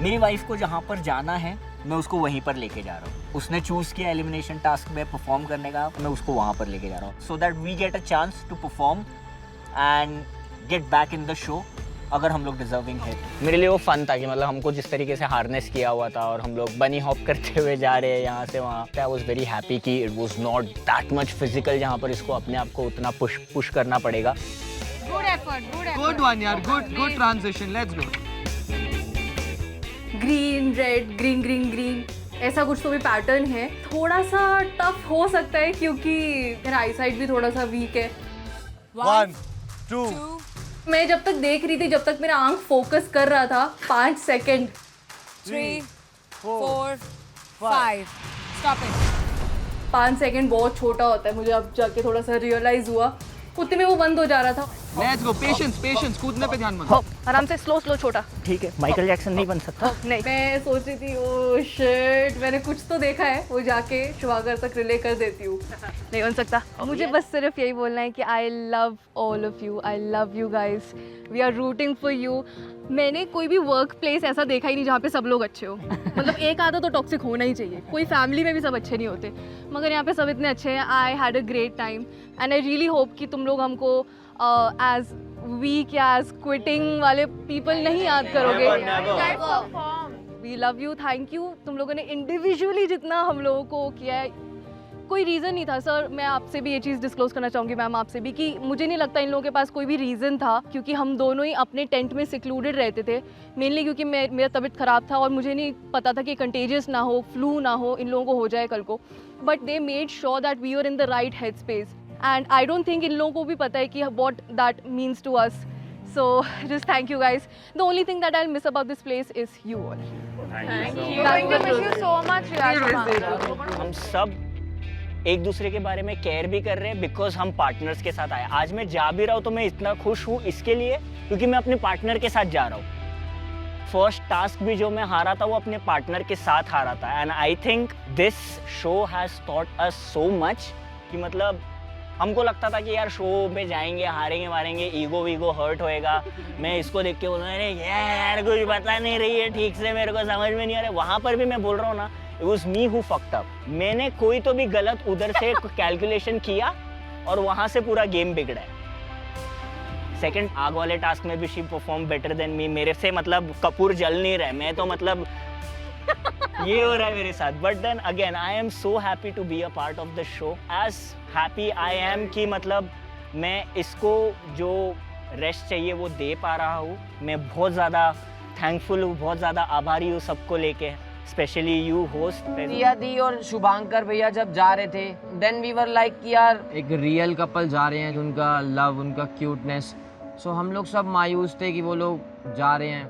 मेरी वाइफ को जहाँ पर जाना है मैं उसको वहीं पर लेके जा रहा हूँ। उसने चूज़ किया एलिमिनेशन टास्क में परफॉर्म करने का, मैं उसको वहाँ पर लेके जा रहा हूँ, so that we get a chance to perform and get back in the show अगर हम लोग डिजर्विंग है। मेरे लिए वो फन था कि मतलब हमको जिस तरीके से हार्नेस किया हुआ था और हम लोग बनी हॉप करते हुए जा रहे हैं यहाँ से वहाँ, आई वाज वेरी हैप्पी कि it was not that much physical जहाँ पर इसको अपने आप को उतना पुश करना पड़ेगा। गुड एफर्ट गुड वन यार, good transition, let's go. Green red green green green ऐसा कुछ तो भी पैटर्न है। थोड़ा सा टफ हो सकता है क्योंकि मेरा आईसाइट भी थोड़ा सा वीक है। 1 2 मैं जब तक देख रही थी, जब तक मेरा आंख फोकस कर रहा था, 5 सेकंड 3 4 5 स्टॉप इट। 5 सेकंड बहुत छोटा होता है, मुझे अब जाके थोड़ा सा रियलाइज हुआ। उतने में वो बंद हो जा रहा था। लेट्स गो, पेशेंस, कूदने पे ध्यान मत दो। आराम से स्लो छोटा। ठीक है, माइकल जैक्सन नहीं बन सकता। नहीं, मैं सोच रही थी ओह शिट, मैंने कुछ तो देखा है, वो जाके शुभाकर तक रिले कर देती हूँ। नहीं बन सकता। मुझे बस सिर्फ यही बोलना है कि I love all of you, I love you guys, we are rooting for you. मैंने कोई भी वर्क प्लेस ऐसा देखा ही नहीं जहाँ पे सब लोग अच्छे हो। मतलब एक आधा तो टॉक्सिक होना ही चाहिए, कोई फैमिली में भी सब अच्छे नहीं होते, मगर यहाँ पे सब इतने अच्छे हैं। I had a great time and I really hope कि तुम लोग हमको एज वीक या एज क्विटिंग वाले पीपल नहीं याद करोगे। We love you, thank you. तुम लोगों ने इंडिविजुअली जितना हम लोगों को किया है, कोई रीज़न नहीं था। सर, मैं आपसे भी ये चीज़ डिस्क्लोज करना चाहूँगी, मैम आपसे भी, कि मुझे नहीं लगता इन लोगों के पास कोई भी रीज़न था, क्योंकि हम दोनों ही अपने टेंट में सिक्लूडेड रहते थे। मेनली क्योंकि मेरा तबीयत ख़राब था और मुझे नहीं पता था कि कंटेजियस ना हो, फ्लू ना हो, इन लोगों को हो जाए कल को। But they made sure that we are in the right head space and I don't think इन लोगों को भी पता है कि what that means to us. So just thank you guys. The only thing that I'll miss about this place is you all. Thank you. Miss you so much, Riyaz. हम सब एक दूसरे के बारे में केयर भी कर रहे हैं बिकॉज हम पार्टनर्स के साथ आए। आज मैं जा भी रहा हूँ तो मैं इतना खुश हूँ इसके लिए क्योंकि मैं अपने पार्टनर के साथ जा रहा हूँ। फर्स्ट टास्क भी जो मैं हारा था वो अपने पार्टनर के साथ हारा था and I think this show has taught us so much कि मतलब हमको लगता था कि यार शो में जाएंगे, हारेंगे मारेंगे, ईगो वीगो हर्ट होएगा। मैं इसको देख के बोल रहा हूँ यार कुछ बता नहीं रही है ठीक से, मेरे को समझ में नहीं आ रहा है। वहाँ पर भी मैं बोल रहा हूँ ना, it was me who fucked up. मैंने कोई तो भी गलत उधर से कैलकुलेशन किया और वहाँ से पूरा गेम बिगड़ा है। सेकंड आग वाले टास्क में भी she perform better than me. मेरे से मतलब कपूर जल नहीं रहा है, मैं तो मतलब ये हो रहा है मेरे साथ। But then again I am so happy to be a part of the show. As happy I am कि मतलब मैं इसको जो रेस्ट चाहिए वो दे पा रहा हूँ। मैं बहुत ज़्यादा थैंकफुल हूँ, बहुत ज़्यादा आभारी हूँ सबको लेके, स्पेशली यू होस्ट। रिया दी और शुभांकर भैया जब जा रहे थे, देन वी वर लाइक कि यार एक रियल कपल जा रहे हैं, उनका लव, उनका क्यूटनेस। सो हम लोग सब मायूस थे कि वो लोग जा रहे हैं।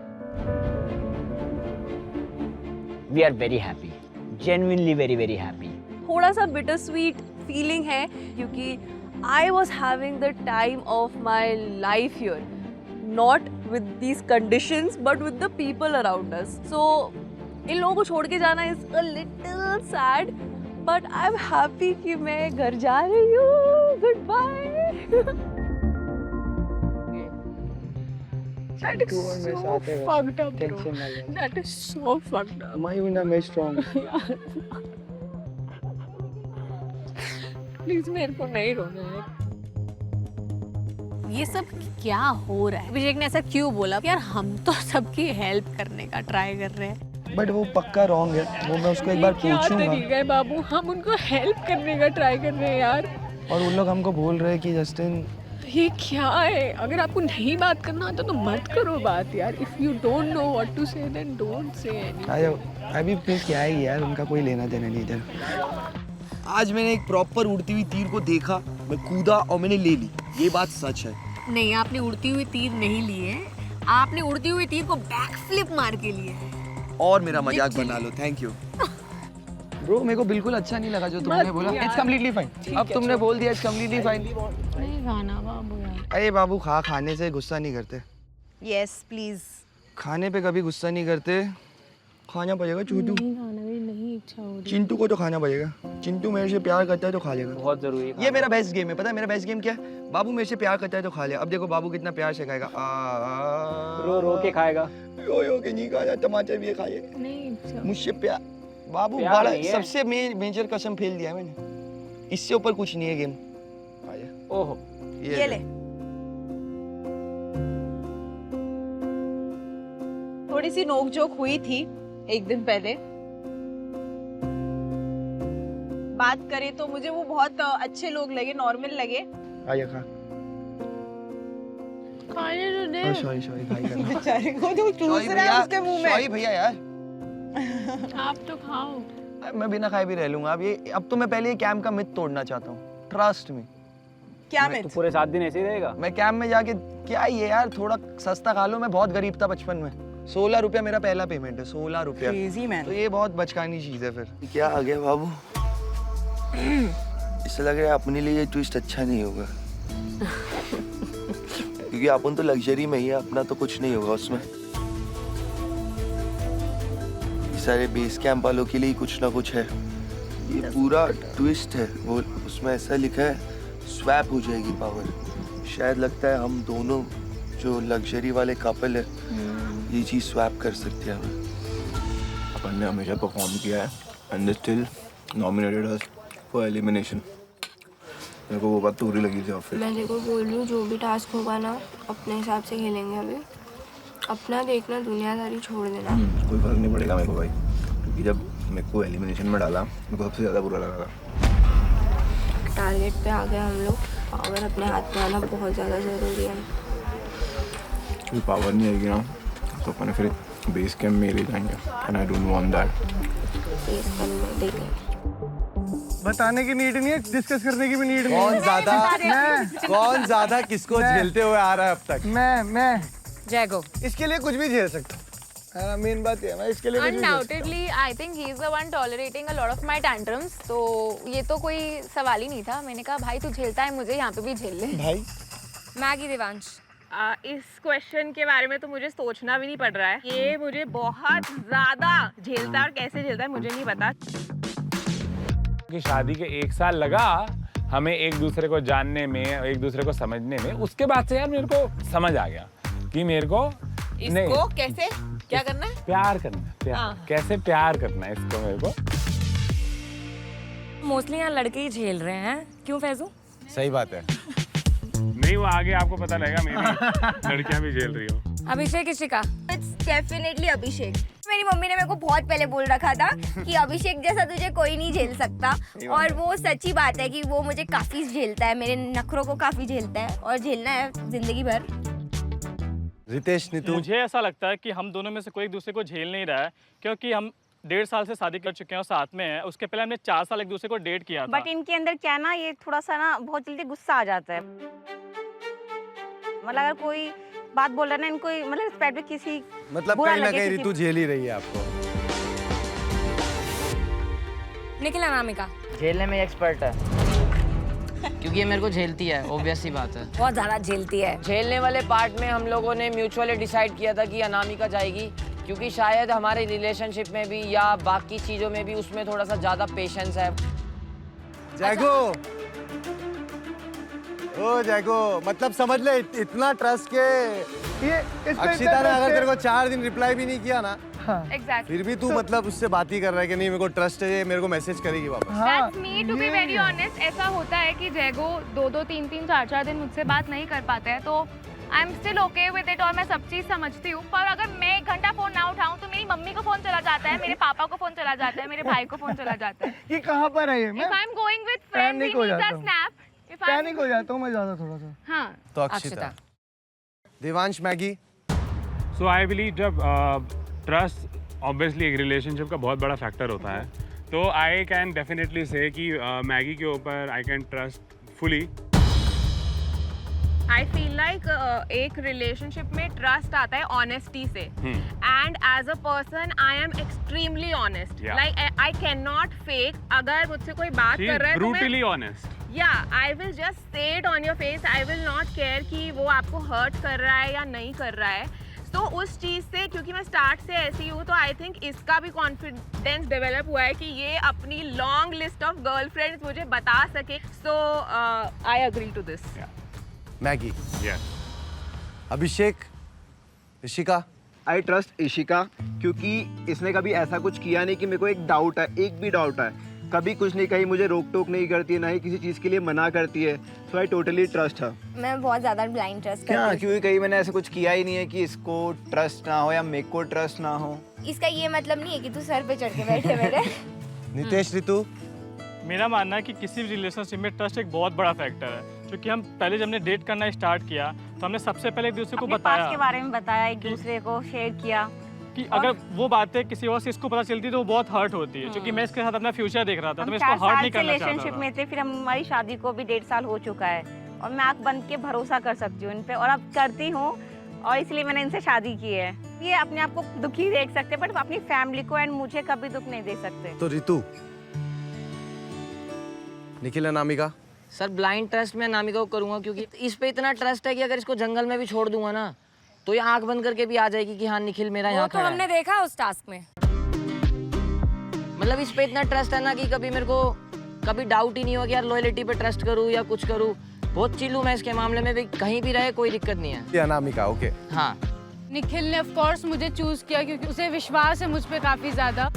We are very happy, genuinely very very happy. थोड़ा सा बिटर स्वीट फीलिंग है क्योंकि I was having the time of my life here, not with these conditions but with the people around us. So इन लोगों को छोड़ के जाना is a little sad, but I am happy कि मैं घर जा रही हूँ। Goodbye. That is so fucked up, bro. That is so fucked up. Mayuna मैं strong. Please मेरे को नहीं रोना है। ये सब क्या हो रहा है? अभिषेक ने ऐसा क्यों बोला? यार हम तो सबकी हेल्प करने का ट्राई कर रहे हैं। बट वो पक्का रॉन्ग है, वो मैं उसको एक बार पूछूंगा। क्या तरीका है बाबू, हम उनको हेल्प करने का ट्राई कर रहे हैं यार। और उन लोग हमको बोल रहे हैं कि जस्टिन ये क्या है? अगर आपको नहीं बात करना आता तो मत करो बात यार। If you don't know what to say then don't say anything. अभी फिर क्या है यार, उनका कोई लेना देना नहीं इधर। आज मैंने एक प्रॉपर उड़ती हुई तीर को देखा, मैं कूदा और मैंने ले ली, ये बात सच है। नहीं, आपने उड़ती हुई तीर नहीं ली है, आपने उड़ती हुई तीर को बैक फ्लिप मार के लिए है। और मेरा मजाक बना लो, थैंक यू। ब्रो मेरे को बिल्कुल अच्छा नहीं लगा जो तुमने बोला। It's completely fine. अब तुमने बोल दिया इट्स कम्प्लीटली फाइन। नहीं खाना बाबू यार। अरे बाबू खाने से गुस्सा नहीं करते। Yes please. खाने पे कभी गुस्सा नहीं करते। खाना पड़ेगा चूटू। नहीं खाना, मेरी नहीं इच्छा हो रही। चिंटू को तो खाना पड़ेगा। चिंटू मेरे से प्यार करता है तो खा लेगा। बहुत जरूरी है। ये मेरा बेस्ट गेम है, पता है मेरा बेस्ट गेम क्या है? बाबू मेरे से प्यार करता है तो खा ले। अब देखो बाबू कितना प्यार से खाएगा। रो रो के खाएगा। रो के नहीं खाया, टमाटर भी खाए। नहीं मुझसे प्यार बाबू प्यार बड़ा नहीं है। सबसे मेजर कसम फेल दिया मैंने। इससे ऊपर कुछ नहीं है गेम। ओहो ये ले। थोड़ी सी नोकझोंक हुई थी एक दिन पहले। बात करें तो मुझे वो बहुत अच्छे लोग लगे, नॉर्मल लगे। आया खा। खाने तो दे। सॉरी भाई करना। बेचारे को तो चूस रहा है उसके मुंह में। सॉरी भैया यार। आप तो खाओ। मैं बिना खाए भी रह लूंगा। अब तो मैं पहले ये कैंप का मिथ तोड़ना चाहता हूँ। Trust me. क्या तो मिथ? पूरे 7 दिन ऐसे ही रहेगा। मैं कैंप में जाके क्या ये यार थोड़ा सस्ता खा लो। मैं बहुत गरीब था बचपन में। 16 रुपया मेरा पहला पेमेंट है। 16 रुपया। Crazy man. तो ये बहुत बचकानी चीज है फिर। क्या आ गया बाबू? इससे लग रहा है अपने लिए ये ट्विस्ट अच्छा नहीं होगा। क्योंकि अपन तो लग्जरी में ही है, अपना तो कुछ नहीं होगा उसमें। सारे बेस कैंप वालों के लिए कुछ ना कुछ है। ये पूरा ट्विस्ट है। वो उसमें ऐसा लिखा है स्वैप हो जाएगी पावर। शायद लगता है हम दोनों जो लग्जरी वाले कपल है ये चीज स्वैप कर सकते हैं। अपन ने हमेशा परफॉर्म किया है and still nominated us for elimination. मेरे को वो बात पूरी लगी थी ऑफिस। मैं देखो बोल रही हूँ जो भी टास्क होगा ना अपने हिसाब से खेलेंगे। अभी अपना देखना, दुनियादारी छोड़ देना। कोई फर्क नहीं पड़ेगा मेरे को भाई, क्योंकि जब मेरे को एलिमिनेशन में डाला मेरे को सबसे ज़्यादा बुरा लगा था। टारगेट पे आ गए हम लोग। पावर अपने हाथ में आना बहुत ज़्यादा ज़रूरी है। कोई पावर नहीं आएगी ना तो अपन फिर बेस कैंप में ले जाएंगे and I don't want that. Face करने देखेंगे। बताने की नीड नहीं है, डिस्कस करने की भी नीड नहीं कौन ज्यादा किसको झेलते हुए आ रहा है अब तक? मैं जैगो। इसके लिए कुछ भी झेल सकता हूँ। मेन बात ये है, मैं इसके लिए कुछ भी झेल सकता हूँ। Undoubtedly, I think he is the one tolerating a lot of my tantrums. तो ये तो कोई सवाल ही नहीं था। मैंने कहा भाई तू झेलता है, मुझे यहाँ पे भी झेल ले। भाई मैगी देवांश। इस क्वेश्चन के बारे में तो मुझे सोचना भी नहीं पड़ रहा है। ये मुझे बहुत ज्यादा झेलता है और कैसे झेलता है मुझे नहीं पता। कि शादी के 1 साल लगा हमें एक दूसरे को जानने में, एक दूसरे को समझने में। उसके बाद से यार मेरे को समझ आ गया कि मेरे को इसको कैसे क्या करना है? प्यार करना है। प्यार कैसे प्यार करना है इसको मेरे को। मोस्टली यहाँ लड़के ही झेल रहे हैं, क्यों फैजू? सही बात है। नहीं वो आगे आपको पता लगेगा, मेरी लड़कियां भी झेल रही हो। अभिषेक इशिका। इट्स डेफिनेटली अभिषेक। मेरी मम्मी ने मेरे को बहुत पहले बोल रखा था कि अभिषेक जैसा तुझे कोई नहीं झेल सकता। और वो सच्ची बात है कि वो मुझे काफी झेलता है, मेरे नखरों को काफी झेलता है और झेलना है जिंदगी भर। रितेश नीतू। मुझे ऐसा लगता है कि हम दोनों में से कोई एक दूसरे को झेल नहीं रहा है, क्योंकि हम 1.5 साल से शादी कर चुके हैं और साथ में हैं। उसके पहले हमने 4 साल एक दूसरे को डेट किया था। बट इनके अंदर क्या ना, ये थोड़ा सा ना बहुत जल्दी गुस्सा आ जाता है। मतलब अगर कोई बात बोल रहा है ना, इनको मतलब रिस्पेक्ट भी किसी मतलब बुरा कहीं ना लगे कहीं किसी- ऋतु झेल ही रही है आपको। निखिल अनामिका। झेलने में एक्सपर्ट है क्योंकि ये मेरे को झेलती है, ऑब्वियस सी बात है। बहुत ज़्यादा झेलती है। झेलने वाले पार्ट में हम लोगों ने म्यूचुअली डिसाइड किया था कि अनामिका जाएगी, क्योंकि शायद हमारे रिलेशनशिप में भी या बाकी चीज़ों में भी उसमें थोड़ा सा ज़्यादा पेशेंस है। जैगो ओ जैगो, मतलब समझ ले इतना ट्रस्ट के ये अक्षिता ने अगर तेरे को 4 दिन रिप्लाई भी नहीं किया ना, Exactly. फिर भी तू मतलब उससे बात ही कर रहा है कि नहीं मेरे को ट्रस्ट है, ये मेरे को मैसेज करेगी वापस। That's me to be very honest. ऐसा होता है कि जैगो 2-2, 3-3, 4-4 दिन मुझसे बात नहीं कर पाते हैं, तो I am still okay with it और मैं सब चीज़ समझती हूँ। पर अगर मैं 1 घंटा फोन ना उठाऊँ तो मेरी मम्मी को फोन चला जाता है, मेरे पापा को फोन चला जाता है, मेरे भाई को फोन चला जाता है। ये कहाँ पर है ये? If I'm going with friends, he panic हो needs a जाता हूँ। snap. If I'm पैनिक हो जाता हूँ मैं ज़्यादा थोड़ा सा। हाँ। तो Akshita. Devansh Maggi. So I believe जब ट्रस्ट ऑब्वियसली एक रिलेशनशिप का बहुत बड़ा फैक्टर होता है, तो आई कैन डेफिनेटली से कि मैगी के ऊपर I can trust fully. I feel like एक रिलेशनशिप में ट्रस्ट आता है ऑनेस्टी से, and as a person I am extremely honest. Like I can not fake. अगर मुझसे कोई बात कर रहा है तो brutally honest. I will just say it on your face. I will not care कि वो आपको हर्ट कर रहा है या नहीं कर रहा है। तो उस चीज़ से, क्योंकि मैं स्टार्ट से ऐसी हूँ, तो आई थिंक इसका भी कॉन्फिडेंस डेवलप हुआ है कि ये अपनी लॉन्ग लिस्ट ऑफ गर्लफ्रेंड्स मुझे बता सके। So I agree to this. Maggie. Yes. Abhishek, Rishika. I trust Ishika क्योंकि इसने कभी ऐसा कुछ किया नहीं कि मेरे को एक डाउट है, एक भी डाउट है। कभी कुछ नहीं कही, मुझे रोक टोक नहीं करती है, ना ही किसी चीज़ के लिए मना करती है। सो आई टोटली ट्रस्ट है। मैं बहुत ज़्यादा ब्लाइंड ट्रस्ट करती क्या? हूँ। क्योंकि कहीं मैंने ऐसा कुछ किया ही नहीं है कि इसको ट्रस्ट ना हो या मेरे को ट्रस्ट ना हो। इसका ये मतलब नहीं है कि तू सर पे चढ़ के बैठे मेरे। नितेश, ऋतु। मेरा मानना है कि किसी भी रिलेशनशिप में ट्रस्ट एक बहुत बड़ा फैक्टर है, क्योंकि हम पहले जब हमने डेट करना स्टार्ट किया तो हमने सबसे पहले एक दूसरे को बताया के बारे में बताया, एक दूसरे को शेयर किया कि अगर वो बातें किसी और से इसको पता चलती तो वो बहुत हर्ट होती है, क्योंकि मैं इसके साथ अपना फ्यूचर देख रहा था, तो मैं इसको हर्ट नहीं करना चाहता रिलेशनशिप था। में थे, फिर हमारी शादी को भी 1.5 साल हो चुका है और मैं आंख बंद के भरोसा कर सकती हूँ इन पे, और अब करती हूँ, और इसलिए मैंने इनसे शादी की है। ये अपने आप को दुखी देख सकते हैं, बट अपनी फैमिली को एंड मुझे कभी दुख नहीं दे सकते। तो Ritu, Nikhil, Anamika. Sir blind trust मैं अनामिका को करूँगा, क्योंकि इस पे इतना ट्रस्ट है कि अगर इसको जंगल में भी छोड़ दूंगा ना तो ये आंख बंद करके भी आ जाएगी कि हाँ निखिल मेरा यहाँ खड़ा है। हमने देखा उस टास्क में। मतलब इस पे इतना ट्रस्ट है ना कि कभी मेरे को कभी डाउट ही नहीं हुआ कि यार लॉयल्टी पे ट्रस्ट करूँ या कुछ करूँ। बहुत चिल हूँ मैं इसके मामले में भी, कहीं भी रहे कोई दिक्कत नहीं है। ये अनामिका, ओके। हाँ, निखिल ने ऑफ कोर्स मुझे चूज किया क्योंकि उसे विश्वास है मुझ पे काफी ज्यादा।